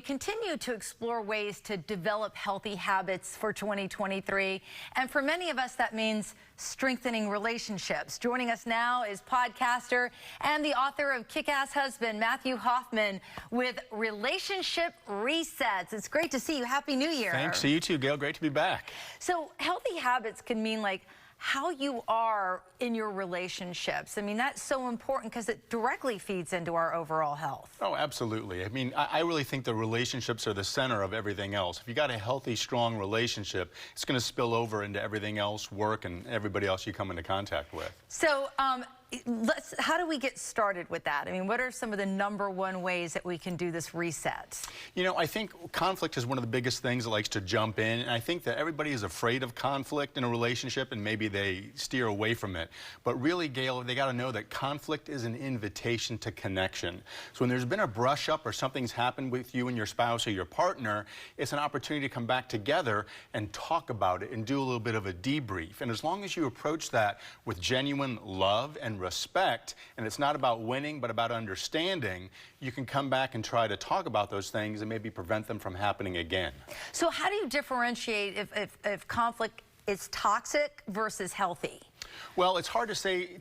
continue to explore ways to develop healthy habits for 2023. And for many of us, that means strengthening relationships. Joining us now is podcaster and the author of Kickass Husband, Matthew Hoffman, with Relationship Resets. It's great to see you. Happy New Year. Thanks. See you too, Gail. Great to be back. So healthy habits can mean like how you are in your relationships. I mean, that's so important because it directly feeds into our overall health. Oh, absolutely. I mean, I really think the relationships are the center of everything else. If you got a healthy, strong relationship, it's going to spill over into everything else, work, and everybody else you come into contact with. So, how do we get started with that? I mean, what are some of the #1 ways that we can do this reset? You know, I think conflict is one of the biggest things that likes to jump in, and I think that everybody is afraid of conflict in a relationship, and maybe they steer away from it. But really, Gail, they got to know that conflict is an invitation to connection. So when there's been a brush up or something's happened with you and your spouse or your partner, it's an opportunity to come back together and talk about it and do a little bit of a debrief. And as long as you approach that with genuine love and respect, and it's not about winning but about understanding, you can come back and try to talk about those things and maybe prevent them from happening again. So how do you differentiate if conflict is toxic versus healthy? Well, it's hard to say.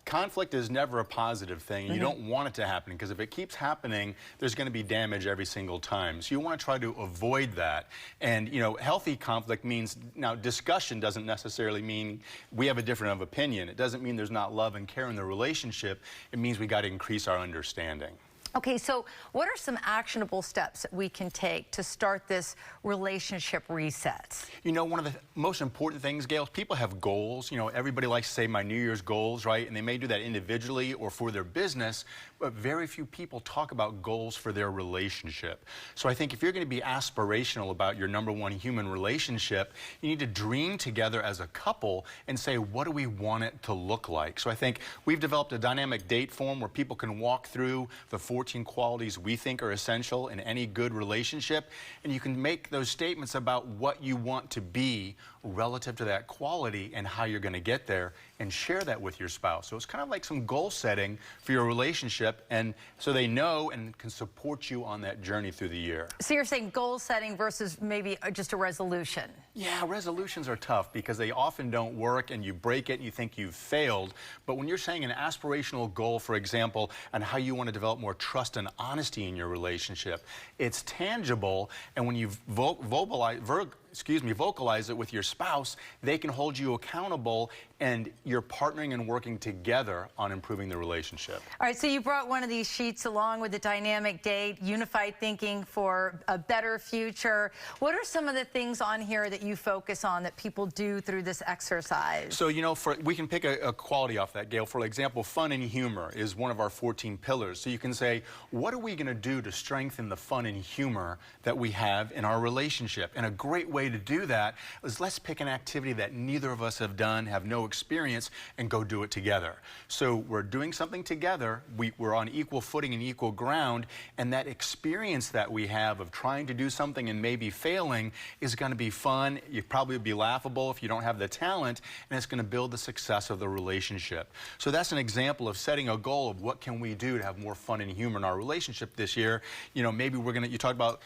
Conflict is never a positive thing. You don't want it to happen, because if it keeps happening, there's going to be damage every single time. So you want to try to avoid that. And, you know, healthy conflict means, now, discussion doesn't necessarily mean we have a different opinion. It doesn't mean there's not love and care in the relationship. It means we got to increase our understanding. Okay, so what are some actionable steps that we can take to start this relationship reset? You know, one of the most important things, Gail, people have goals. You know, everybody likes to say my New Year's goals, right? And they may do that individually or for their business, but very few people talk about goals for their relationship. So I think if you're going to be aspirational about your #1 human relationship, you need to dream together as a couple and say, what do we want it to look like? So I think we've developed a dynamic date form where people can walk through the 14 qualities we think are essential in any good relationship, and you can make those statements about what you want to be relative to that quality and how you're going to get there, and share that with your spouse. So it's kind of like some goal setting for your relationship, and so they know and can support you on that journey through the year. So you're saying goal setting versus maybe just a resolution? Yeah, resolutions are tough because they often don't work, and you break it and you think you've failed. But when you're saying an aspirational goal, for example, on how you want to develop more trust and honesty in your relationship, it's tangible, and when you vocalize it with your spouse, they can hold you accountable, and you're partnering and working together on improving the relationship. All right, so you brought one of these sheets along with the dynamic date, unified thinking for a better future. What are some of the things on here that you focus on that people do through this exercise? So, you know, we can pick a quality off that, Gail. For example, fun and humor is one of our 14 pillars. So you can say, what are we going to do to strengthen the fun and humor that we have in our relationship? And a great way to do that is, let's pick an activity that neither of us have done, have no experience, and go do it together. So we're doing something together, we're on equal footing and equal ground, and that experience that we have of trying to do something and maybe failing is going to be fun. You probably be laughable if you don't have the talent, and it's going to build the success of the relationship. So that's an example of setting a goal of what can we do to have more fun and humor in our relationship this year. You know, maybe you talked about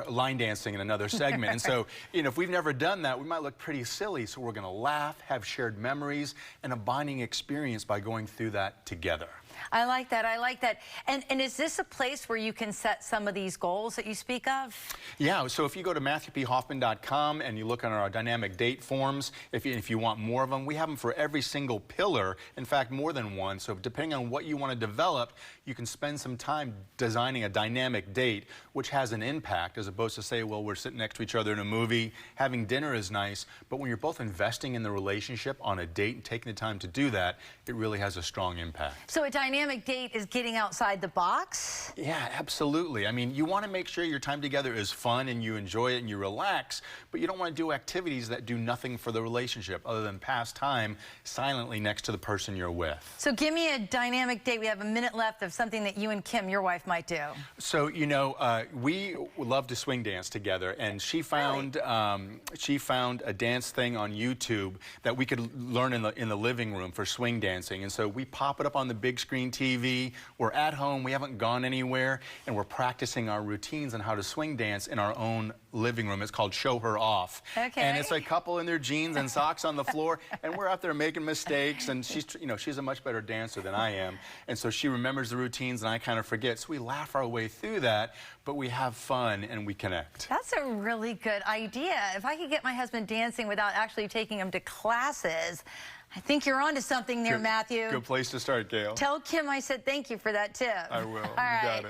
line dancing in another segment, and so, you know, if we've never done that, we might look pretty silly, so we're going to laugh, have shared memories, and a bonding experience by going through that together. I like that. I like that. And is this a place where you can set some of these goals that you speak of? Yeah. So if you go to MatthewPHoffman.com and you look on our dynamic date forms, if you want more of them, we have them for every single pillar. In fact, more than one. So depending on what you want to develop, you can spend some time designing a dynamic date, which has an impact, as opposed to say, well, we're sitting next to each other in a movie, having dinner is nice, but when you're both investing in the relationship on a date and taking the time to do that, it really has a strong impact. So a dynamic date is getting outside the box? Yeah, absolutely. I mean, you want to make sure your time together is fun and you enjoy it and you relax, but you don't want to do activities that do nothing for the relationship other than pass time silently next to the person you're with. So give me a dynamic date. We have a minute left of something that you and Kim, your wife, might do. So, you know, we love to swing dance together, and she found a dance thing on YouTube that we could learn in the living room for swing dancing, and so we pop it up on the big screen screen TV. We're at home, we haven't gone anywhere, and we're practicing our routines on how to swing dance in our own living room. It's called Show Her Off. Okay. And it's a couple in their jeans and socks on the floor, and we're out there making mistakes, and she's a much better dancer than I am, and so she remembers the routines and I kind of forget. So we laugh our way through that, but we have fun and we connect. That's a really good idea. If I could get my husband dancing without actually taking him to classes, I think you're onto something there, Matthew. Good place to start, Gayle. Tell Kim I said thank you for that tip. I will. All You right. got it.